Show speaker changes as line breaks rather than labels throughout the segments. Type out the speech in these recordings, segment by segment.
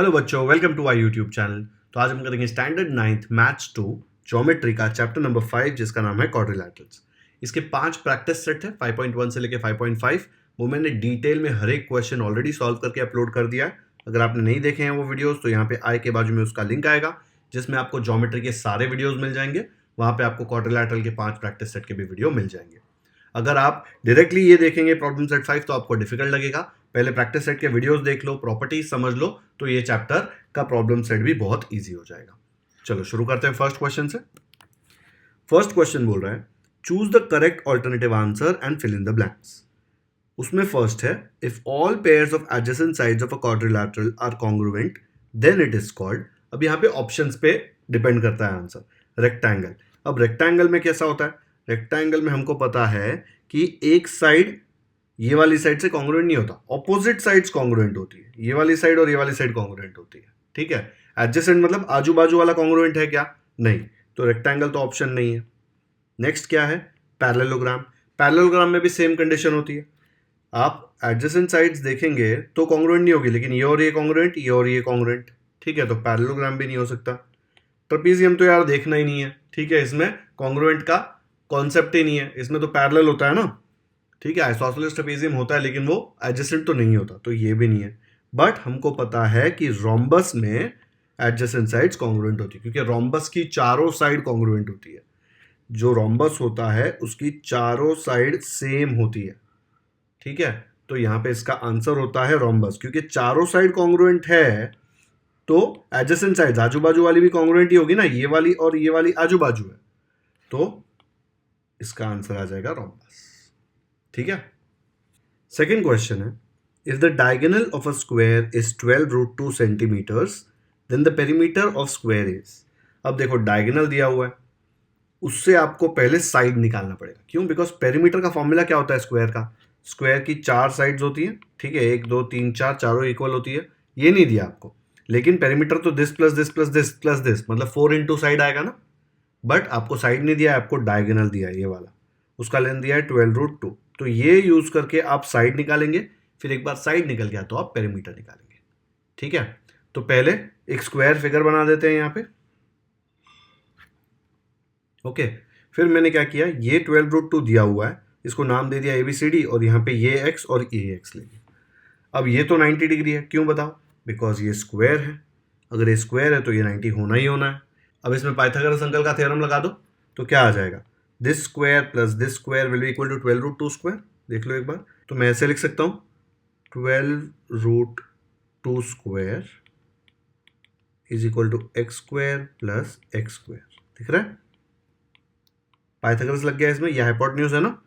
Hello बच्चों, welcome to our YouTube channel. तो आज हम करेंगे स्टैंडर्ड नाइन्थ मैथ्स 2 ज्योमेट्री का चैप्टर नंबर 5 जिसका नाम है क्वाड्रिलैटरल्स। इसके 5 प्रैक्टिस सेट है 5.1 से लेके 5.5। वो मैंने डिटेल में हर एक क्वेश्चन ऑलरेडी सॉल्व करके अपलोड कर दिया है। अगर आपने नहीं देखे हैं वो वीडियोस तो यहाँ पे आई के बाजू में उसका लिंक आएगा जिसमें आपको ज्योमेट्री के सारे वीडियोज मिल जाएंगे। वहाँ पे आपको क्वाड्रिलैटरल के 5 प्रैक्टिस सेट के भी वीडियो मिल जाएंगे। अगर आप डायरेक्टली ये देखेंगे प्रॉब्लम सेट 5 तो आपको डिफिकल्ट लगेगा। पहले प्रैक्टिस सेट के वीडियोस देख लो, प्रॉपर्टीज समझ लो, तो ये चैप्टर का प्रॉब्लम सेट भी बहुत इजी हो जाएगा। चलो शुरू करते हैं फर्स्ट क्वेश्चन से। फर्स्ट क्वेश्चन बोल रहा है choose the correct alternative answer and fill in the blanks. उसमें फर्स्ट है if all pairs of adjacent sides of a quadrilateral are congruent then it is called. अब यहाँ पे ऑप्शंस पे डिपेंड करता है आंसर। रेक्टेंगल, अब रेक्टेंगल में कैसा होता है? रेक्टेंगल में हमको पता है कि एक साइड ये वाली साइड से कॉन्ग्रुएंट नहीं होता, ऑपोजिट साइड्स कॉन्ग्रुएंट होती है। ये वाली साइड और ये वाली साइड कॉन्ग्रुएंट होती है, ठीक है। एडजेसेंट मतलब आजू बाजू वाला कॉन्ग्रुएंट है क्या? नहीं, तो रेक्टेंगल तो ऑप्शन नहीं है। नेक्स्ट क्या है? पैरेललोग्राम। पैरेललोग्राम में भी सेम कंडीशन होती है। आप एडजेसेंट साइड्स देखेंगे तो कॉन्ग्रुएंट नहीं होगी, लेकिन ये और ये कॉन्ग्रुएंट, ये और ये कॉन्ग्रुएंट, ठीक है, तो पैरेललोग्राम भी नहीं हो सकता। ट्रेपेजियम तो यार देखना ही नहीं है, ठीक है, इसमें कॉन्ग्रुएंट का कॉन्सेप्ट ही नहीं है, इसमें तो पैरेलल होता है ना, ठीक है। आइसोसेलेस ट्रेपेजियम होता है लेकिन वो एडजेसेंट तो नहीं होता, तो ये भी नहीं है। बट हमको पता है कि रोम्बस में एडजेसेंट साइड्स कॉन्ग्रुएंट होती है क्योंकि रोम्बस की चारों साइड कॉन्ग्रुएंट होती है। जो रोम्बस होता है उसकी चारों साइड सेम होती है, ठीक है। तो यहाँ पे इसका आंसर होता है रोम्बस, क्योंकि चारों साइड कॉन्ग्रुएंट है तो एडजेसेंट साइड्स आजू बाजू वाली भी कॉन्ग्रुएंट ही होगी ना, ये वाली और ये वाली आजू बाजू है, तो इसका आंसर आ जाएगा रोम्बस, ठीक है। सेकेंड क्वेश्चन है if the diagonal of a square is 12√2 centimetres then the perimeter of square is. अब देखो डायगोनल दिया हुआ है, उससे आपको पहले साइड निकालना पड़ेगा। क्यों? बिकॉज पेरीमीटर का फॉर्मूला क्या होता है स्क्वायर का? स्क्वायर की 4 साइड्स होती हैं, ठीक है, 1 2 3 4, चारों इक्वल होती है। ये नहीं दिया आपको, लेकिन पेरीमीटर तो this plus this plus this plus this मतलब 4 इंटू साइड आएगा ना। बट आपको साइड नहीं दिया है, आपको डायगोनल दिया है, ये वाला, उसका लेंथ दिया है 12√2। तो ये यूज करके आप साइड निकालेंगे, फिर एक बार साइड निकल गया तो आप पेरीमीटर निकालेंगे, ठीक है। तो पहले एक स्क्वायर फिगर बना देते हैं यहाँ पे, ओके। फिर मैंने क्या किया, ये 12√2 दिया हुआ है, इसको नाम दे दिया ABCD और यहाँ पे ये x और ये x ले लिया। अब ये तो 90 डिग्री है, क्यों बताओ? बिकॉज ये स्क्वायर है, अगर ये स्क्वायर है तो ये 90 होना ही होना है। अब इसमें पाइथागोरस अंकल का थ्योरम लगा दो तो क्या आ जाएगा? This square plus this square will be equal to 12√2 square. देख लो एक बार, तो मैं ऐसे लिख सकता हूँ 12√2 square is equal to x square plus x square. दिख रहा है? पाइथागोरस लग गया इसमें, यह हाइपोटेन्यूज है ना।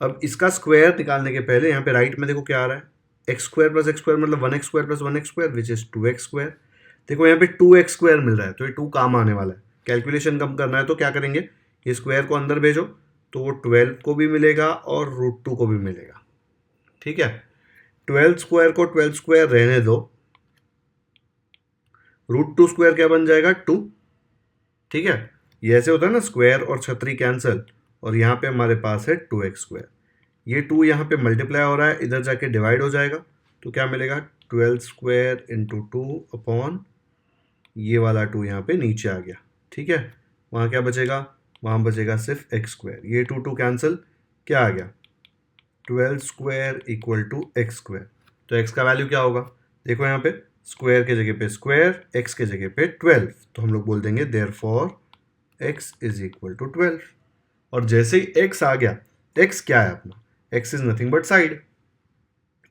अब इसका स्क्वायर निकालने के पहले यहाँ पे राइट में देखो क्या आ रहा है, x square plus x square मतलब 1x square plus 1x square which is 2x square. देखो यहाँ पे 2x स्क्वायर मिल रहा है तो ये 2 काम आने वाला है। कैलकुलेशन कम करना है तो क्या करेंगे, ये स्क्वायर को अंदर भेजो तो वो 12 को भी मिलेगा और √2 को भी मिलेगा, ठीक है। 12 स्क्वायर को 12 स्क्वायर रहने दो, √2 स्क्वायर क्या बन जाएगा 2, ठीक है। ये ऐसे होता है ना, स्क्वायर और छतरी कैंसिल, और यहाँ पे हमारे पास है 2x स्क्वायर। ये 2 यहाँ पे मल्टीप्लाई हो रहा है, इधर जाके डिवाइड हो जाएगा तो क्या मिलेगा 12 स्क्वायर इंटू 2 अपॉन ये वाला 2 यहाँ पे नीचे आ गया, ठीक है। वहाँ क्या बचेगा? वहाँ बचेगा सिर्फ x स्क्वायर, ये 2 कैंसिल, क्या आ गया 12 square equal to x square. तो x का वैल्यू क्या होगा? देखो यहाँ पे स्क्वायर के जगह पे स्क्वायर, x के जगह पे 12, तो हम लोग बोल देंगे therefore x is equal to 12। और जैसे ही x आ गया, x क्या है अपना? x is nothing but side,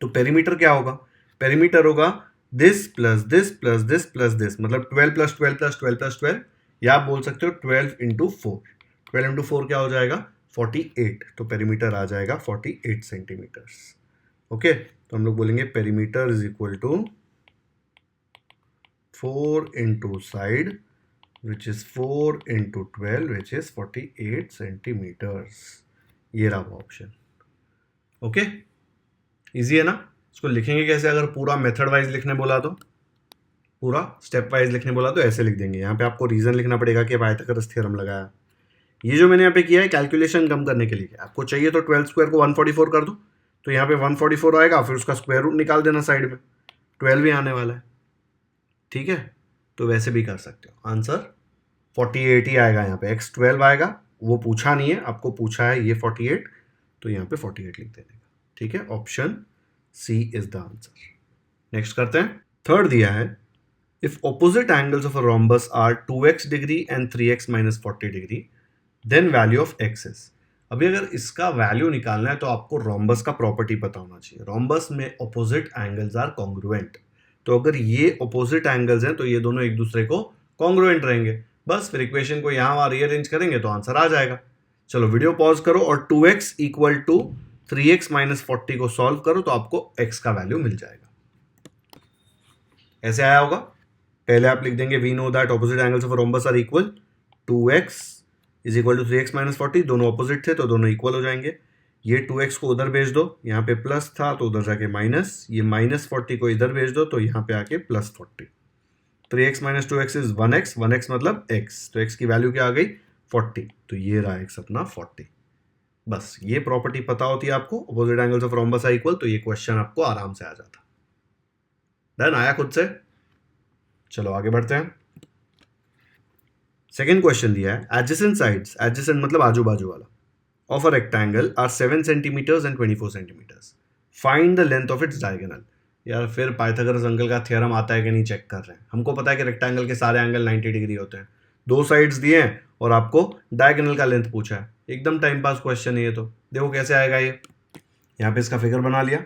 तो पेरीमीटर क्या होगा? पेरीमीटर होगा this plus this plus this plus this, मतलब 12 प्लस 12 प्लस 12 प्लस 12, या आप बोल सकते हो 12 इंटू 4। 12 इंटू 4 क्या हो जाएगा? 48, तो पेरीमीटर आ जाएगा 48 सेंटीमीटर्स, ओके। तो हम लोग बोलेंगे perimeter is equal to 4 into side which is 4 into 12 which is 48 centimetres. ये रहा वो ऑप्शन, ओके। इजी है ना? इसको लिखेंगे कैसे? अगर पूरा मेथड वाइज लिखने बोला तो, पूरा स्टेप वाइज लिखने बोला तो ऐसे लिख देंगे। यहाँ पे आपको रीजन लिखना पड़ेगा कि पाइथागोरस थ्योरम लगाया। ये जो मैंने यहाँ पे किया है कैलकुलेशन कम करने के लिए, आपको चाहिए तो 12 स्क्वायर को 144 कर दो, तो यहाँ पे 144 आएगा, फिर उसका स्क्वायर रूट निकाल देना साइड में, 12 ही आने वाला है, ठीक है, तो वैसे भी कर सकते हो। आंसर 48 ही आएगा यहाँ पे, x12 आएगा, वो पूछा नहीं है, आपको पूछा है ये 48, तो यहाँ पे 48 लिख देने का। ठीक है, option C is the answer. Next करते हैं। थर्ड दिया है, if opposite angles of a rhombus are 2x degree and 3x minus 40 degree, then value of x is. अभी अगर इसका वैल्यू निकालना है तो आपको रोम्बस का प्रॉपर्टी पता होना चाहिए। रोम्बस में ऑपोजिट एंगल्स आर कॉन्ग्रुएंट, तो अगर ये ऑपोजिट एंगल्स हैं तो ये दोनों एक दूसरे को कॉन्ग्रुएंट रहेंगे। बस फिर इक्वेशन को यहाँ वहाँ रीअरेंज करेंगे तो आंसर आ जाएगा। चलो वीडियो पॉज करो और 2x equal to 3x minus 40 को सॉल्व करो तो आपको x का वैल्यू मिल जाएगा। ऐसे आया होगा। पहले आप लिख देंगे we know that opposite angles of a rhombus are equal, 2x is equal to 3x minus 40, दोनों ऑपोजिट थे तो दोनों इक्वल हो जाएंगे। ये 2x को उधर भेज दो, यहाँ पे प्लस था तो उधर जाके माइनस, ये माइनस 40 को इधर भेज दो तो यहाँ पे आके plus 40। 3x minus 2x is 1x, 1x मतलब x, तो x की वैल्यू क्या आ गई 40, तो ये रहा x अपना 40। बस ये प्रॉपर्टी पता होती है आपको, opposite angles of rhombus are equal, तो ये क्वेश्चन आपको आराम से आ जाता। डन, आया खुद से। चलो आगे बढ़ते हैं। सेकेंड क्वेश्चन दिया है, एडजेसेंट साइड्स, एडजेसेंट मतलब आजू बाजू वाला, of a rectangle are 7 centimetres and 24 centimetres, find the length of its diagonal. यार फिर पाइथागोरस अंकल का थ्योरम आता है कि नहीं चेक कर रहे हैं। हमको पता है कि रेक्टेंगल के सारे एंगल 90 डिग्री होते हैं, दो साइड्स दिए हैं और आपको डायगोनल का लेंथ पूछा है। एकदम टाइम पास क्वेश्चन है ये तो। देखो कैसे आएगा ये, यहाँ पे इसका फिगर बना लिया।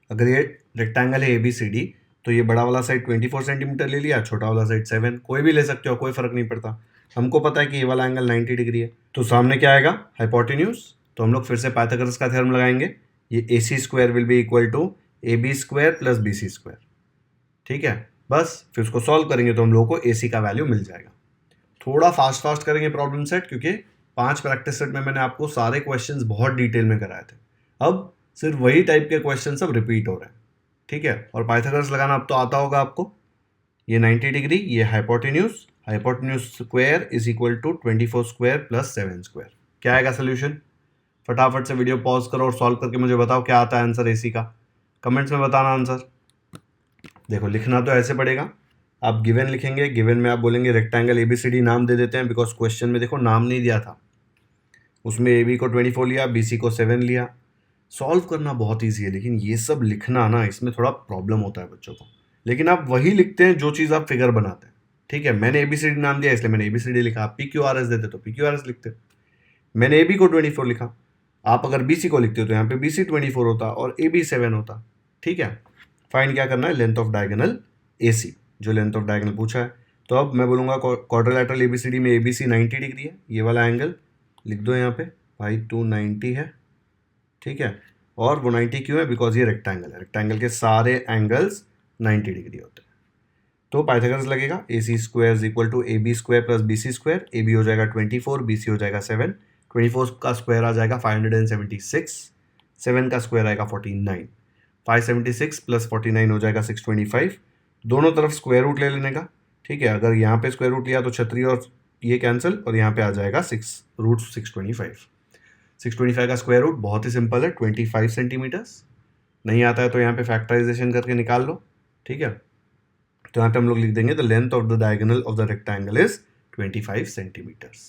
अगर ये रेक्टेंगल है ABCD तो ये बड़ा वाला साइड 24 सेंटीमीटर ले लिया, छोटा वाला साइड 7, कोई भी ले सकते हो, कोई फर्क नहीं पड़ता। हमको पता है कि ये वाला एंगल 90 डिग्री है, तो सामने क्या आएगा हाइपोटेन्यूज, तो हम लोग फिर से पाइथागोरस का थ्योरम लगाएंगे। ये AC square will be equal to AB square plus BC square. ठीक है, बस फिर उसको सॉल्व करेंगे तो हम लोगों को AC का वैल्यू मिल जाएगा। थोड़ा फास्ट करेंगे प्रॉब्लम सेट, क्योंकि 5 प्रैक्टिस सेट में मैंने आपको सारे क्वेश्चंस बहुत डिटेल में कराए थे। अब सिर्फ वही टाइप के क्वेश्चन सब रिपीट हो रहे हैं। ठीक है, और पाइथागोरस लगाना अब तो आता होगा आपको। ये 90 डिग्री, ये hypotenuse, hypotenuse square is equal to 24 square plus 7 square. क्या आएगा सोल्यूशन? फटाफट से वीडियो पॉज करो और सॉल्व करके मुझे बताओ क्या आता है आंसर AC का। कमेंट्स में बताना आंसर। देखो लिखना तो ऐसे पड़ेगा, आप गिवन लिखेंगे, गिवन में आप बोलेंगे रेक्टेंगल ABCD, नाम दे देते हैं बिकॉज क्वेश्चन में देखो नाम नहीं दिया था। उसमें AB को 24 लिया, BC को 7 लिया। सॉल्व करना बहुत ईजी है, लेकिन ये सब लिखना ना, इसमें थोड़ा प्रॉब्लम होता है बच्चों को। लेकिन आप वही लिखते हैं जो चीज़ आप फिगर बनाते हैं। ठीक है, मैंने ABCD नाम दिया इसलिए मैंने ABCD लिखा। आप PQRS देते तो PQRS लिखते। मैंने AB को 24 लिखा, आप अगर BC को लिखते हो तो यहाँ पे BC 24 होता और AB 7 होता। ठीक है, फाइंड क्या करना है, लेंथ ऑफ डायगोनल AC, जो लेंथ ऑफ डायगोनल पूछा है। तो अब मैं बोलूँगा क्वाड्रिलेटरल ABCD में ABC 90 डिग्री है, ये वाला एंगल लिख दो यहाँ पे भाई, 290 है। ठीक है, और वो 90 क्यों है, बिकॉज ये रेक्टेंगल है, रेक्टेंगल के सारे एंगल्स 90 डिग्री होते हैं। तो पाइथागोरस लगेगा, AC square is equal to AB square plus BC square. AB हो जाएगा 24, BC हो जाएगा 7, 24 का स्क्वायर आ जाएगा 576, 7 का स्क्वायर आएगा 49, 576 प्लस 49 हो जाएगा 625। दोनों तरफ स्क्वायर रूट ले लेने का। ठीक है, अगर यहाँ पे स्क्वायर रूट लिया तो छतरी और ये कैंसिल, और यहाँ पे आ जाएगा 6 625 का स्क्वायर रूट बहुत ही सिंपल है, 25 सेंटीमीटर्स। नहीं आता है तो यहाँ पे फैक्टराइजेशन करके निकाल लो। ठीक है, तो यहाँ पे हम लोग लिख देंगे the length of the diagonal of the rectangle is 25 centimetres.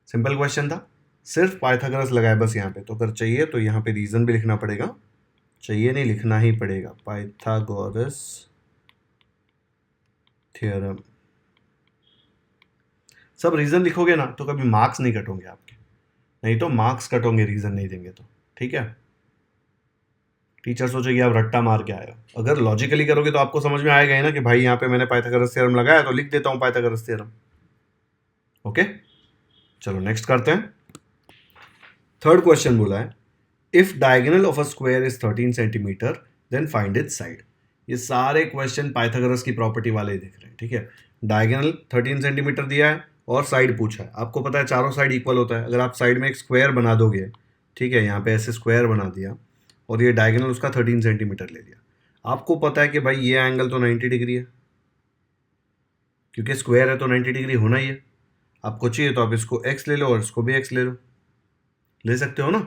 Simple question था, सिर्फ पाइथागोरस लगाए बस यहाँ पे। तो अगर चाहिए तो यहाँ पे रीजन भी लिखना पड़ेगा, चाहिए नहीं लिखना ही पड़ेगा, पाइथागोरस थ्योरम। सब रीजन लिखोगे ना तो कभी मार्क्स नहीं कटोगे आपके, नहीं तो मार्क्स कटोगे रीजन नहीं देंगे तो। ठीक है, टीचर सोचेगी आप रट्टा मार के आए हो। अगर लॉजिकली करोगे तो आपको समझ में आएगा ही ना कि भाई यहाँ पे मैंने पाइथागोरस थ्योरम लगाया तो लिख देता हूँ पाइथागोरस थ्योरम। ओके, चलो नेक्स्ट करते हैं। थर्ड क्वेश्चन बोला है, if diagonal of a square is 13 centimetre then find its side. ये सारे क्वेश्चन पाइथागोरस की प्रॉपर्टी वाले ही दिख रहे हैं। ठीक है, डायगोनल 13 सेंटीमीटर दिया है और साइड पूछा है। आपको पता है चारों साइड इक्वल होता है। अगर आप साइड में एक स्क्वायर बना दोगे, ठीक है, यहाँ पे ऐसे स्क्वायर बना दिया और ये डायगोनल उसका 13 सेंटीमीटर ले लिया, आपको पता है कि भाई ये एंगल तो 90 डिग्री है, क्योंकि स्क्वायर है तो 90 डिग्री होना ही है। आपको चाहिए तो आप इसको x ले लो और इसको भी x ले सकते हो ना।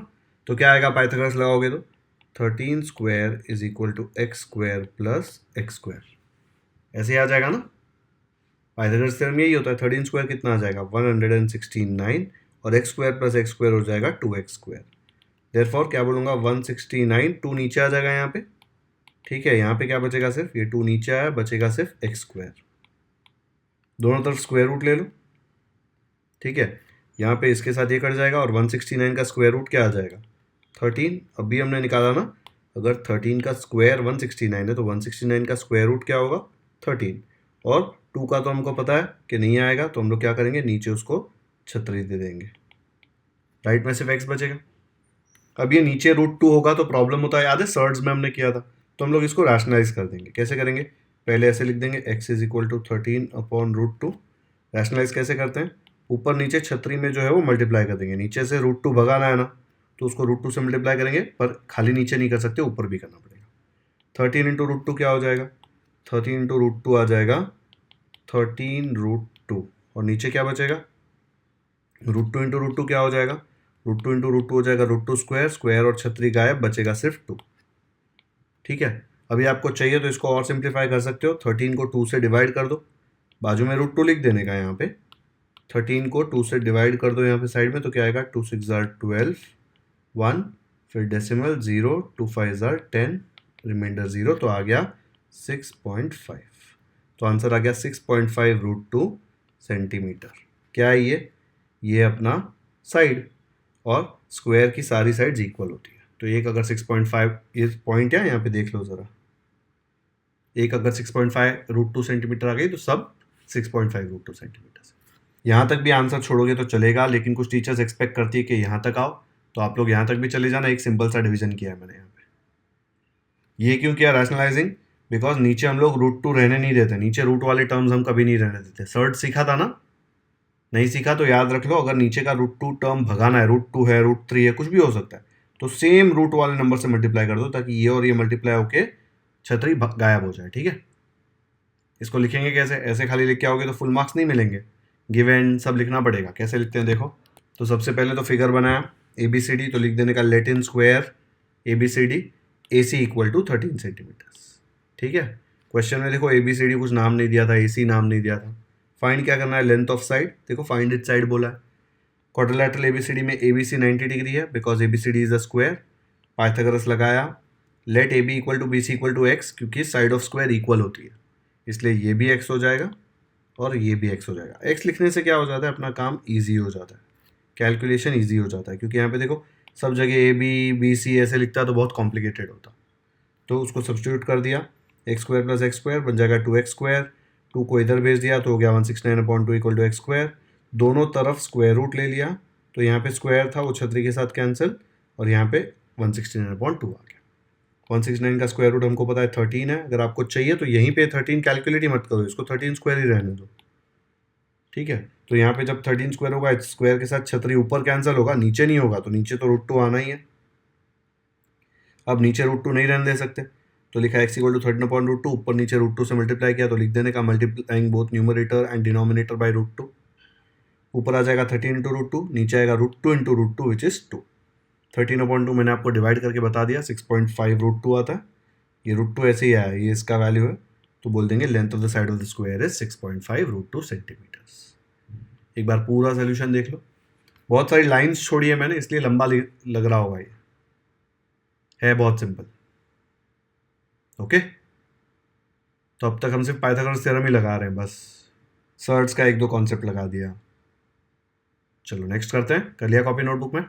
तो क्या आएगा, पाइथागोरस लगाओगे तो 13 square is equal to x square plus x square. ऐसे ही आ जाएगा ना, पाइथागोरस थ्योरम यही होता है। 13 स्क्वायर कितना आ जाएगा 169 और x square plus x square हो जाएगा 2x स्क्वायर। देयरफॉर क्या बोलूँगा 169, 2 नीचे आ जाएगा यहाँ पे, ठीक है। यहाँ पे क्या बचेगा, सिर्फ ये 2 नीचे आया, बचेगा सिर्फ एक्स स्क्वायर। दोनों तरफ स्क्वायर रूट ले लो, ठीक है। यहाँ पे इसके साथ ये कट जाएगा और 169 का स्क्वायर रूट क्या आ जाएगा 13। अभी हमने निकाला ना, अगर 13 का स्क्वायर 169 है तो 169 का स्क्वायर रूट क्या होगा 13, और 2 का तो हमको पता है कि नहीं आएगा, तो हम लोग क्या करेंगे नीचे उसको छतरी दे देंगे, राइट में सिर्फ एक्स बचेगा। अब ये नीचे √2 होगा तो प्रॉब्लम होता है, याद है सर्ड्स में हमने किया था, तो हम लोग इसको रैशनलाइज कर देंगे। कैसे करेंगे, पहले ऐसे लिख देंगे x is equal to 13/√2। Rationalise कैसे करते हैं, ऊपर नीचे छतरी में जो है वो मल्टीप्लाई कर देंगे, नीचे से √2 भगाना है ना, तो उसको √2 से मल्टीप्लाई करेंगे, पर खाली नीचे नहीं कर सकते, ऊपर भी करना पड़ेगा। 13 इंटू √2 क्या हो जाएगा, 13 इंटू √2 आ जाएगा 13√2, और नीचे क्या बचेगा √2 इंटू √2 क्या हो जाएगा, √2 इंटू √2 हो जाएगा √2 स्क्वायर, स्क्वायर और छतरी गायब, बचेगा सिर्फ 2, ठीक है। अभी आपको चाहिए तो इसको और सिंप्लीफाई कर सकते हो, 13 को 2 से डिवाइड कर दो, बाजू में √2 लिख देने का, यहाँ पे 13 को 2 से डिवाइड कर दो यहाँ पे साइड में, तो क्या आएगा 2 6 12 1, फिर डेसिमल 0, 2 5 10, रिमाइंडर 0, तो आ गया 6.5। तो आंसर आ गया 6.5√2 सेंटीमीटर। क्या है ये अपना साइड, और स्क्वायर की सारी साइड्स इक्वल होती है, तो एक अगर 6.5 ये पॉइंट है यहाँ पे देख लो ज़रा, एक अगर 6.5√2 सेंटीमीटर आ गई तो सब 6.5√2 सेंटीमीटर से। यहाँ तक भी आंसर छोड़ोगे तो चलेगा, लेकिन कुछ टीचर्स एक्सपेक्ट करती है कि यहाँ तक आओ, तो आप लोग यहाँ तक भी चले जाना। एक सिंपल सा डिवीजन किया है मैंने यहाँ पे। ये क्यों किया रैशनलाइजिंग, बिकॉज नीचे हम लोग √2 रहने नहीं देते, नीचे रूट वाले टर्म्स हम कभी नहीं रहने देते। सर्ड सीखा था ना, नहीं सीखा तो याद रख लो, अगर नीचे का √2 टर्म भगाना है, √2 है, √3 है, कुछ भी हो सकता है, तो सेम रूट वाले नंबर से मल्टीप्लाई कर दो, ताकि ये और ये मल्टीप्लाई होके छतरी गायब हो जाए, ठीक है। इसको लिखेंगे कैसे, ऐसे खाली लिख के आओगे तो फुल मार्क्स नहीं मिलेंगे, गिवन सब लिखना पड़ेगा। कैसे लिखते हैं देखो, तो सबसे पहले तो फिगर बनाया ABCD, तो लिख देने का let in square ABCD AC equal to 13 centimetres, ठीक है। क्वेश्चन में देखो ABCD कुछ नाम नहीं दिया था, AC नाम नहीं दिया था। फाइंड क्या करना है, लेंथ ऑफ साइड, देखो फाइंड इट साइड बोला है। क्वाड्रिलेटरल ABCD में ABC 90 डिग्री है, because ABCD is a square. Pythagoras लगाया, let AB equal to BC equal to x, क्योंकि साइड ऑफ स्क्वायर इक्वल होती है, इसलिए ये भी x हो जाएगा और ये भी x हो जाएगा। x लिखने से क्या हो जाता है, अपना काम ईजी हो जाता है, कैलकुलेशन ईजी हो जाता है, क्योंकि यहाँ पे देखो सब जगह AB BC ऐसे लिखता है तो बहुत कॉम्प्लिकेटेड होता, तो उसको सब्स्टिट्यूट कर दिया, x square plus x square बन जाएगा 2x स्क्वायर, 2 को इधर भेज दिया तो हो गया 169/2 इक्वल टू एक्स स्क्वायर। दोनों तरफ स्क्वायर रूट ले लिया, तो यहाँ पे स्क्वायर था वो छतरी के साथ कैंसिल, और यहाँ पे 169/2 आ गया। 169 का स्क्वायर रूट हमको पता है 13 है, अगर आपको चाहिए तो यहीं पे 13 कैलकुलेट ही मत करो, इसको 13 स्क्वायर ही रहने दो, ठीक है। तो यहाँ पे जब 13 स्क्वायर होगा, स्क्वायर के साथ छतरी ऊपर कैंसिल होगा, नीचे नहीं होगा, तो नीचे तो √2 आना ही है। अब नीचे √2 नहीं रहने दे सकते, तो लिखा x इक्वल टू 13/√2, ऊपर नीचे √2 से मल्टीप्लाई किया, तो लिख देने का multiplying both numerator and denominator by √2। ऊपर आ जाएगा 13 इंटू √2, नीचे आएगा √2 इंटू √2 विच इज 2। 13/2 मैंने आपको डिवाइड करके बता दिया, 6.5√2 आता है, ये √2 ऐसे ही आया, ये इसका वैल्यू है, तो बोल देंगे length of the side of the square is 6.5√2 centimetres. एक बार पूरा सोल्यूशन देख लो, बहुत सारी लाइन्स छोड़ी है मैंने, इसलिए लंबा लग रहा होगा, ये है बहुत सिंपल, ओके। तो अब तक हम सिर्फ पाइथागोरस थ्योरम ही लगा रहे हैं, बस सर्ड्स का 1-2 कॉन्सेप्ट लगा दिया। चलो नेक्स्ट करते हैं, कर लिया कॉपी नोटबुक में।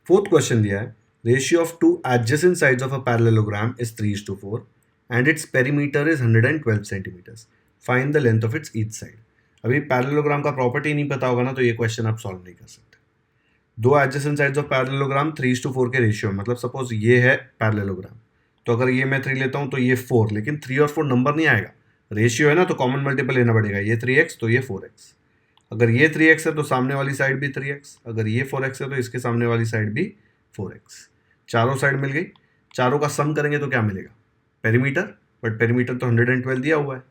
फोर्थ क्वेश्चन दिया है, ratio of 2 adjacent sides of a parallelogram is 3:4 and its perimeter is 112 centimetres, find the length of its each side. अभी पैरेललोग्राम का प्रॉपर्टी नहीं पता होगा ना, तो ये क्वेश्चन आप सॉल्व नहीं कर सकते। दो एडजेसेंट साइड्स ऑफ पैरेललोग्राम 3:4 के रेशियो, मतलब सपोज ये है पैरेललोग्राम, तो अगर ये मैं 3 लेता हूँ तो ये 4, लेकिन 3 और 4 नंबर नहीं आएगा, रेशियो है ना, तो कॉमन मल्टीपल लेना पड़ेगा, ये 3x तो ये 4x। अगर ये 3x है तो सामने वाली साइड भी 3x, अगर ये 4x है तो इसके सामने वाली साइड भी 4x। चारों साइड मिल गई, चारों का सम करेंगे तो क्या मिलेगा, पेरीमीटर, बट पेरीमीटर तो 112 दिया हुआ है,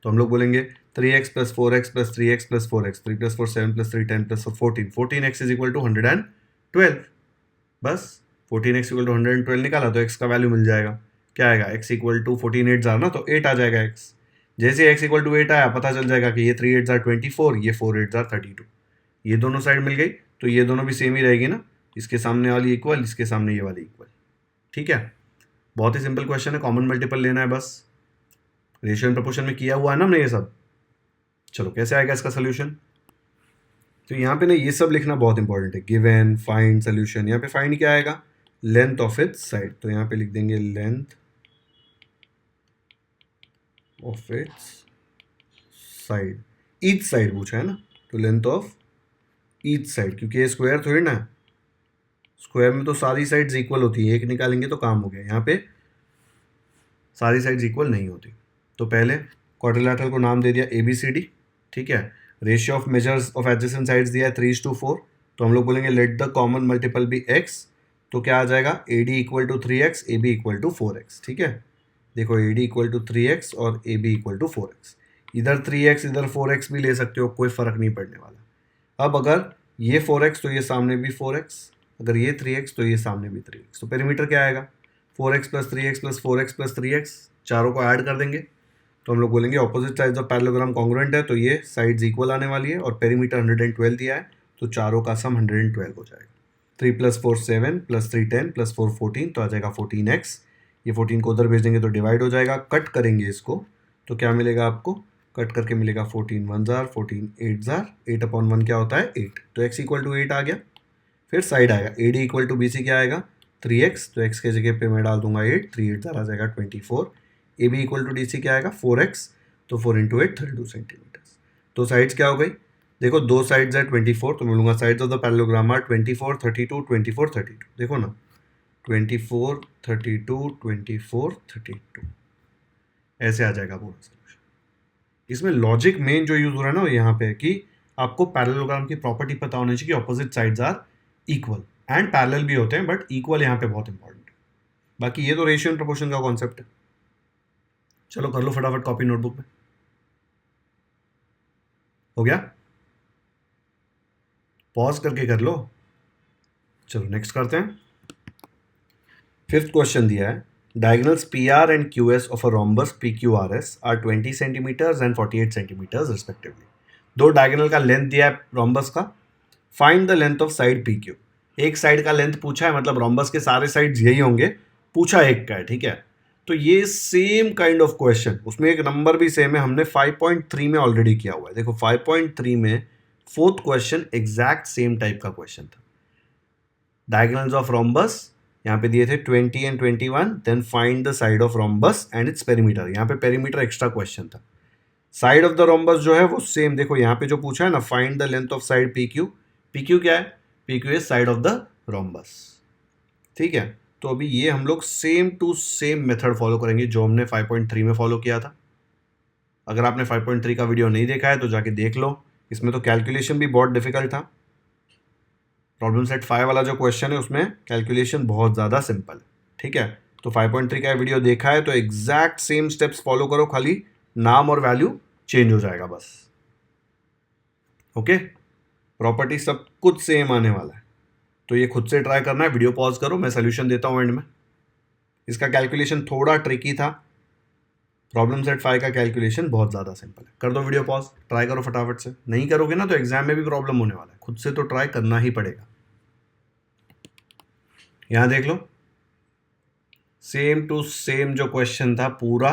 तो हम लोग बोलेंगे 3x plus 4x plus 3x plus 4x, 3 plus 4 7 plus 3 10 plus 4 14, 14x is equal to 112। बस 14x इक्वल टू 112 निकाला तो x का वैल्यू मिल जाएगा, क्या आएगा, x इक्वल टू 14 8 ना, तो 8 आ जाएगा x। जैसे x इक्वल टू 8 आया पता चल जाएगा कि ये 3 8 24, ये 4 8 32। ये दोनों साइड मिल गई तो ये दोनों भी सेम ही रहेगी ना, इसके सामने वाली इक्वल, इसके सामने ये वाली इक्वल। ठीक है, बहुत ही सिंपल क्वेश्चन है, कॉमन मल्टीपल लेना है बस। रेशियो एंड प्रोपोर्शन में किया हुआ है ना हमने ये सब। चलो कैसे आएगा इसका सोल्यूशन, तो यहाँ पे ना ये सब लिखना बहुत इंपॉर्टेंट है। Given, find, solution. यहाँ पे फाइंड क्या आएगा, लेंथ ऑफ इट्स साइड, तो यहाँ पे लिख देंगे length of it's side. Each side पूछा है ना, तो लेंथ ऑफ ईच साइड, क्योंकि ये स्क्वायर थोड़ी ना है, स्क्वायर में तो सारी साइड्स इक्वल होती है, एक निकालेंगे तो काम हो गया। यहाँ पे सारी साइड्स इक्वल नहीं होती, तो पहले क्वाड्रिलैटरल को नाम दे दिया ABCD। ठीक है, ratio of measures of adjacent sides दिया है 3:4, तो हम लोग बोलेंगे let the common multiple be x, तो क्या आ जाएगा AD equal to 3x, AB equal to 4x। ठीक है, देखो AD इक्वल टू 3x और AB इक्वल टू 4x, इधर 3x इधर 4x भी ले सकते हो, कोई फर्क नहीं पड़ने वाला। अब अगर ये 4x तो ये सामने भी 4x, अगर ये 3x तो ये सामने भी 3x, तो पेरीमीटर क्या आएगा, 4x plus 3x plus 4x plus 3x, चारों को ऐड कर देंगे तो हम लोग बोलेंगे opposite sides of parallelogram congruent है, तो ये साइड्स इक्वल आने वाली है और पेरीमीटर 112 दिया है, तो चारों का सम 112 हो जाएगा। 3 प्लस 4 7 प्लस 3 10 प्लस 4 14, तो आ जाएगा 14x। ये 14 को उधर भेज देंगे तो डिवाइड हो जाएगा। कट करेंगे इसको तो क्या मिलेगा आपको, कट करके मिलेगा 14 1 जार 14 8 जार, 8/1 क्या होता है 8, तो x इक्वल टू 8 आ गया। फिर साइड आएगा AD इक्वल टू BC क्या आएगा 3x, तो x के जगह पे मैं डाल दूंगा 8, 3 8 जार आ जाएगा 24। AB इक्वल टू DC क्या आएगा 4x, तो 4 इंटू 8 32 सेंटीमीटर। तो साइड्स क्या हो गई, देखो दो साइड्स है 24, तो मैं लूँगा sides of the parallelogram are 24 32 24 32, देखो ना 24 32 24 32, ऐसे आ जाएगा पूरा सोल्यूशन। इसमें लॉजिक मेन जो यूज हो रहा है ना वो यहाँ पे है कि आपको पैरेललोग्राम की प्रॉपर्टी पता होनी चाहिए कि opposite sides are equal and parallel भी होते हैं, बट इक्वल यहाँ पे बहुत इंपॉर्टेंट है। बाकी ये तो रेशियो एंड प्रोपोर्शन का कॉन्सेप्ट है। चलो कर लो फटाफट कॉपी नोटबुक में, हो गया, पॉज करके कर लो। चलो नेक्स्ट करते हैं। फिफ्थ क्वेश्चन दिया है, diagonals PR and QS of a rhombus PQRS are 20 centimeters and 48 centimeters respectively. दो डायगोनल का लेंथ दिया है रोम्बस का, find the length of side PQ। एक साइड का लेंथ पूछा है, मतलब रोम्बस के सारे साइड्स यही होंगे, पूछा एक का है। ठीक है, तो ये सेम काइंड ऑफ क्वेश्चन, उसमें एक नंबर भी सेम है, हमने 5.3 में ऑलरेडी किया हुआ है। देखो 5.3 में fourth question exact same type का क्वेश्चन था। डायगोनल्स ऑफ रोम्बस यहाँ पे दिए थे 20 and 21, then find the side of rhombus and its perimeter. यहाँ पे पेरीमीटर एक्स्ट्रा क्वेश्चन था। साइड ऑफ द रोम्बस जो है वो सेम, देखो यहाँ पे जो पूछा है ना, find the length of side PQ। PQ क्या है, PQ is side of the rhombus. ठीक है, तो अभी ये हम लोग same to same method follow करेंगे जो हमने 5.3 में फॉलो किया था। अगर आपने 5.3 का वीडियो नहीं देखा है तो जाके देख लो, इसमें तो कैलकुलेशन भी बहुत डिफिकल्ट था। प्रॉब्लम सेट 5 वाला जो क्वेश्चन है उसमें कैलकुलेशन बहुत ज़्यादा सिंपल है। ठीक है, तो 5.3 का वीडियो देखा है तो एग्जैक्ट सेम स्टेप्स फॉलो करो, खाली नाम और वैल्यू चेंज हो जाएगा बस। ओके, प्रॉपर्टी सब कुछ सेम आने वाला है, तो ये खुद से ट्राई करना है। वीडियो पॉज करो, मैं सोल्यूशन देता हूँ एंड में। इसका कैलकुलेशन थोड़ा ट्रिकी था, प्रॉब्लम सेट 5 का कैलकुलेशन बहुत ज़्यादा सिंपल है। कर दो वीडियो पॉज, ट्राई करो फटाफट से। नहीं करोगे ना तो एग्जाम में भी प्रॉब्लम होने वाला है, खुद से तो ट्राई करना ही पड़ेगा। यहाँ देख लो, सेम टू सेम जो क्वेश्चन था पूरा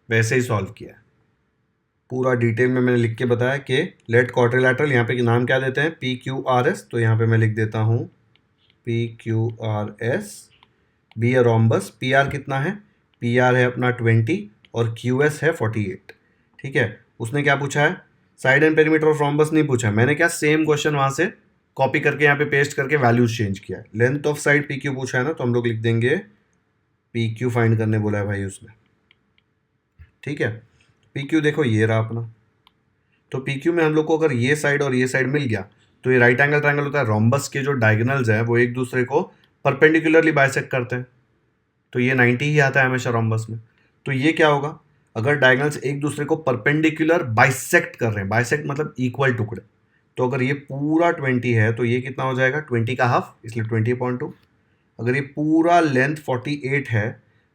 वैसे ही सॉल्व किया है, पूरा डिटेल में मैंने लिख के बताया कि लेट क्वाड्रिलैटरल, यहाँ पे नाम क्या देते हैं PQRS, तो यहाँ पे मैं लिख देता हूँ PQRS be a rhombus. PR कितना है, PR है अपना 20 और QS है 48। ठीक है, उसने क्या पूछा है, side and perimeter of rhombus नहीं पूछा, मैंने क्या सेम क्वेश्चन वहाँ से कॉपी करके यहाँ पे पेस्ट करके वैल्यूज चेंज किया है। लेंथ ऑफ साइड PQ पूछा है ना, तो हम लोग लिख देंगे PQ फाइंड करने बोला है भाई उसने। ठीक है, PQ देखो ये रहा अपना, तो PQ में हम लोग को अगर ये साइड और ये साइड मिल गया तो ये राइट एंगल ट्रायंगल होता है। रोम्बस के जो डायगोनल्स हैं वो एक दूसरे को परपेंडिकुलरली बाइसेक्ट करते हैं, तो ये 90 ही आता है हमेशा रोम्बस में। तो ये क्या होगा, अगर डायगोनल्स एक दूसरे को परपेंडिकुलर बाइसेक्ट कर रहे हैं, बाइसेक्ट मतलब इक्वल टुकड़े, तो अगर ये पूरा 20 है तो ये कितना हो जाएगा 20 का हाफ, इसलिए 20/2। अगर ये पूरा लेंथ 48 है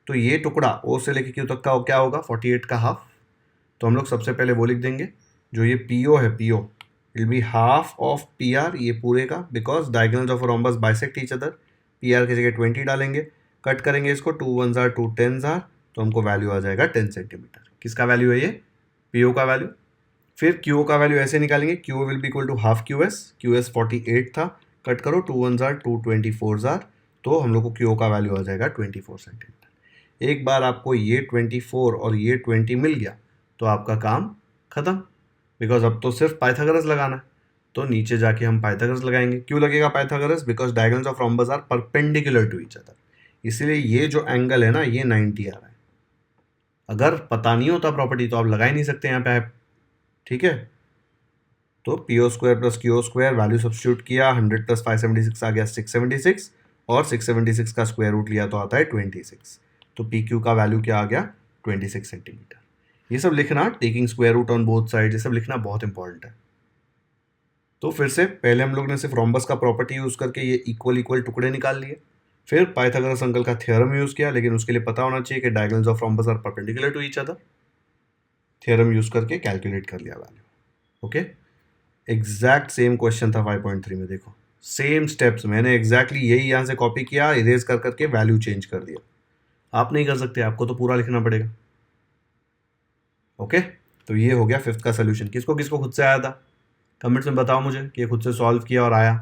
तो ये टुकड़ा ओ से लेके क्यू तक का क्या होगा 48 का हाफ। तो हम लोग सबसे पहले वो लिख देंगे, जो ये पी ओ है, P O will be half of P R, ये पूरे का, because diagonals of rhombus bisect each other. P R की जगह 20 डालेंगे, कट करेंगे इसको, 2 1s आर 2 10s आर, तो हमको वैल्यू आ जाएगा 10 सेंटीमीटर। किसका वैल्यू है ये? पी ओ का वैल्यू। फिर क्यू ओ का वैल्यू ऐसे निकालेंगे, Q O will be equal to half Q S 48 था, कट करो, 2 1s आर 2 24s आर, तो हम लोग को क्यू ओ का वैल्यू आ जाएगा 24 सेंटीमीटर। एक बार आपको ये 24 और ये 20 मिल गया तो आपका काम खत्म, बिकॉज अब तो सिर्फ पाइथागोरस लगाना है। तो नीचे जाके हम पाइथागोरस लगाएंगे। क्यों लगेगा Pythagoras? Because diagonals of rhombus are perpendicular to each other, इसलिए ये जो एंगल है ना, ये 90 आ रहा है। अगर पता नहीं होता प्रॉपर्टी तो आप लगा ही नहीं सकते यहाँ पे, ठीक है। तो P O square plus Q O square, value substitute किया, 100 प्लस 576 आ गया 676, और 676 का स्क्वायर रूट लिया तो आता है 26। तो पी क्यू का वैल्यू क्या आ गया? 26 सेंटीमीटर। ये सब लिखना, taking square root on both side, ये सब लिखना बहुत इंपॉर्टेंट है। तो फिर से पहले हम लोग ने सिर्फ रोम्बस का प्रॉपर्टी यूज करके ये इक्वल इक्वल टुकड़े निकाल लिए, फिर पाइथागोरस अंकल का थ्योरम यूज किया, लेकिन उसके लिए पता होना चाहिए कि diagonals of rhombus are perpendicular to each other. Theorem use करके कैलकुलेट कर लिया value. Okay, exact same question था 5.3 में, देखो सेम स्टेप्स मैंने एग्जैक्टली यही यहाँ से कॉपी किया, इरेज कर करके वैल्यू चेंज कर दिया। आप नहीं कर सकते, आपको तो पूरा लिखना पड़ेगा। ओके, तो ये हो गया फिफ्थ का सोल्यूशन। किसको किसको खुद से आया था कमेंट्स में बताओ मुझे कि खुद से सॉल्व किया और आया।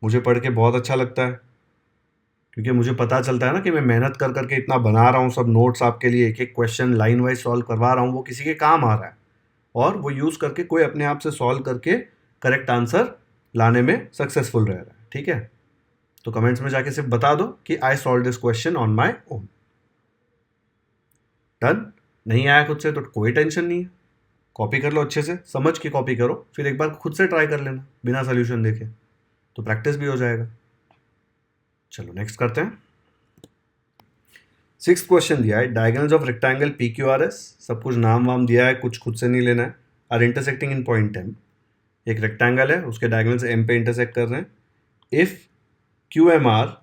मुझे पढ़ के बहुत अच्छा लगता है, क्योंकि मुझे पता चलता है ना कि मैं मेहनत कर करके इतना बना रहा हूँ, सब नोट्स आपके लिए, एक एक क्वेश्चन लाइन वाइज सॉल्व करवा रहा हूँ, वो किसी के काम आ रहा है, और वो यूज़ करके कोई अपने आप से सॉल्व करके करेक्ट आंसर लाने में सक्सेसफुल रह रहा है। ठीक है, तो कमेंट्स में जाके सिर्फ बता दो कि I solve this question on my own. Done? नहीं आया खुद से तो कोई टेंशन नहीं है, कॉपी कर लो, अच्छे से समझ के कॉपी करो, फिर एक बार खुद से ट्राई कर लेना बिना सोल्यूशन देखे, तो प्रैक्टिस भी हो जाएगा। चलो नेक्स्ट करते हैं। सिक्स क्वेश्चन दिया है, diagonals of rectangle P Q R S, सब कुछ नाम वाम दिया है, कुछ खुद से नहीं लेना है। Are intersecting in point M, एक रेक्टेंगल है, उसके डायगोनल्स एम पे इंटरसेक्ट कर रहे हैं। If Q M R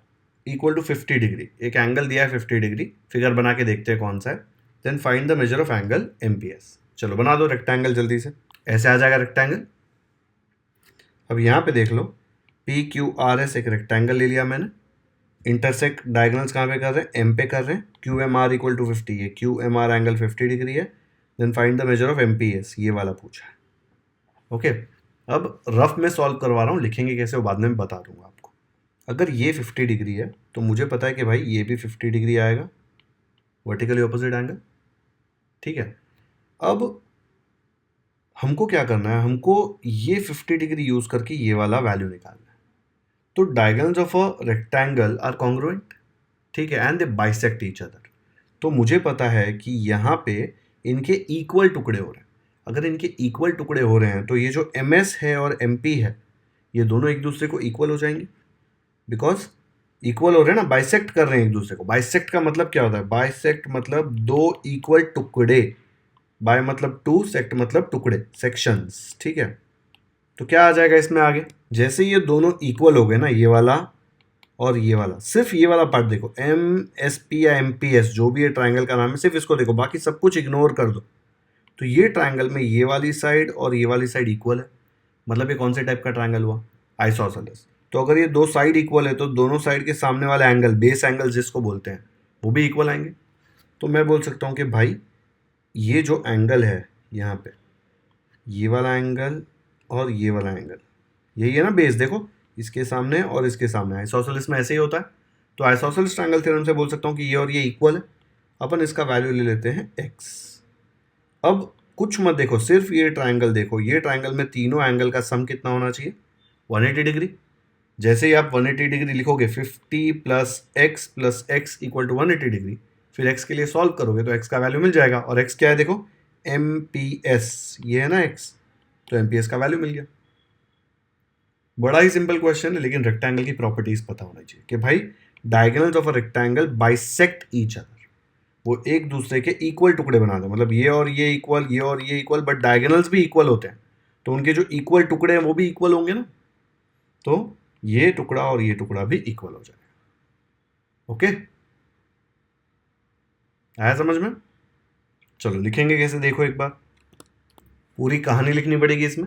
equal to 50 degree, एक एंगल दिया है 50 डिग्री, फिगर बना के देखते हैं कौन सा है। Then find the measure of angle M P S. चलो बना दो रेक्टेंगल जल्दी से, ऐसे आ जाएगा रेक्टेंगल। अब यहाँ पे देख लो, पी क्यू आर एस एक रेक्टेंगल ले लिया मैंने, इंटरसेक्ट डायगोनल्स कहाँ पे कर रहे हैं? एम पे कर रहे हैं। Q M R equal to 50 है, Q M R angle 50 degree है। Then find the measure of M P S, ये वाला पूछा है। ओके, अब रफ में सॉल्व करवा रहा हूँ, लिखेंगे कैसे वो बाद में बता दूंगा आपको। अगर ये 50 डिग्री है तो मुझे पता है कि भाई ये भी 50 डिग्री आएगा, वर्टिकली ऑपोजिट एंगल। ठीक है, अब हमको क्या करना है? हमको ये 50 डिग्री यूज करके ये वाला वैल्यू निकालना है। तो diagonals of a rectangle are congruent, ठीक है, and they bisect each other. तो मुझे पता है कि यहाँ पे इनके इक्वल टुकड़े हो रहे हैं। अगर इनके इक्वल टुकड़े हो रहे हैं तो ये जो एम एस है और एम पी है, ये दोनों एक दूसरे को इक्वल हो जाएंगे, बिकॉज इक्वल हो रहे हैं ना, बाइसेक्ट कर रहे हैं एक दूसरे को। बाइसेक्ट का मतलब क्या होता है? बाइसेक्ट मतलब दो इक्वल टुकड़े, बाय मतलब टू, सेक्ट मतलब टुकड़े, सेक्शंस। ठीक है, तो क्या आ जाएगा इसमें आगे? जैसे ये दोनों इक्वल हो गए ना, ये वाला और ये वाला, सिर्फ ये वाला पार्ट देखो, एम एस पी या एम पी एस, जो भी ये ट्राइंगल का नाम है, सिर्फ इसको देखो, बाकी सब कुछ इग्नोर कर दो। तो ये ट्राइंगल में ये वाली साइड और ये वाली साइड इक्वल है, मतलब ये कौन से टाइप का ट्राइंगल हुआ? आइसोसेलेस। तो अगर ये दो साइड इक्वल है तो दोनों साइड के सामने वाले एंगल, बेस एंगल जिसको बोलते हैं, वो भी इक्वल आएंगे। तो मैं बोल सकता हूँ कि भाई ये जो एंगल है यहाँ पे, ये वाला एंगल और ये वाला एंगल, यही है ना बेस, देखो इसके सामने और इसके सामने। आइसोसेलेस में ऐसे ही होता है। तो आइसोसेलेस ट्रायंगल थ्योरम से बोल सकता हूँ कि ये और ये इक्वल है। अपन इसका वैल्यू ले लेते हैं x। अब कुछ मत देखो, सिर्फ ये ट्रायंगल देखो, ये ट्रायंगल में तीनों एंगल का सम कितना होना चाहिए? 180 डिग्री। जैसे ही आप 180 डिग्री लिखोगे, 50 plus X equal to 180 degree, फिर x के लिए सॉल्व करोगे तो x का वैल्यू मिल जाएगा। और x क्या है? देखो MPS, ये है ना x, तो MPS का वैल्यू मिल गया। बड़ा ही सिंपल क्वेश्चन है, लेकिन रेक्टेंगल की प्रॉपर्टीज पता होनी चाहिए कि भाई diagonals of a rectangle bisect each other, वो एक दूसरे के इक्वल टुकड़े बना दो, मतलब ये और ये इक्वल, ये और ये इक्वल, बट डायगोनल्स भी इक्वल होते हैं, तो उनके जो इक्वल टुकड़े हैं वो भी इक्वल होंगे ना, तो ये टुकड़ा और ये टुकड़ा भी इक्वल हो जाएगा। ओके, आया समझ में? चलो लिखेंगे कैसे, देखो एक बार पूरी कहानी लिखनी पड़ेगी इसमें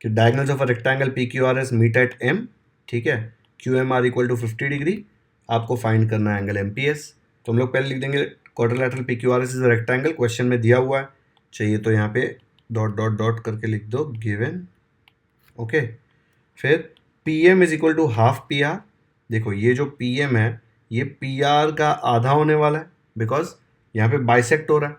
कि diagonals of a rectangle P Q R S meet at M, ठीक है, Q M R equal to 50 degree, आपको फाइंड करना है एंगल एम पी एस। तो हम लोग पहले लिख देंगे quadrilateral P Q R S is a rectangle, question में दिया हुआ है, चाहिए तो यहाँ पे डॉट डॉट डॉट करके लिख दो गिवन, ओके। फिर P M is equal to half P R, देखो ये जो पी एम है ये पी आर का आधा होने वाला है बिकॉज यहाँ पे बाइसेक्ट हो रहा है,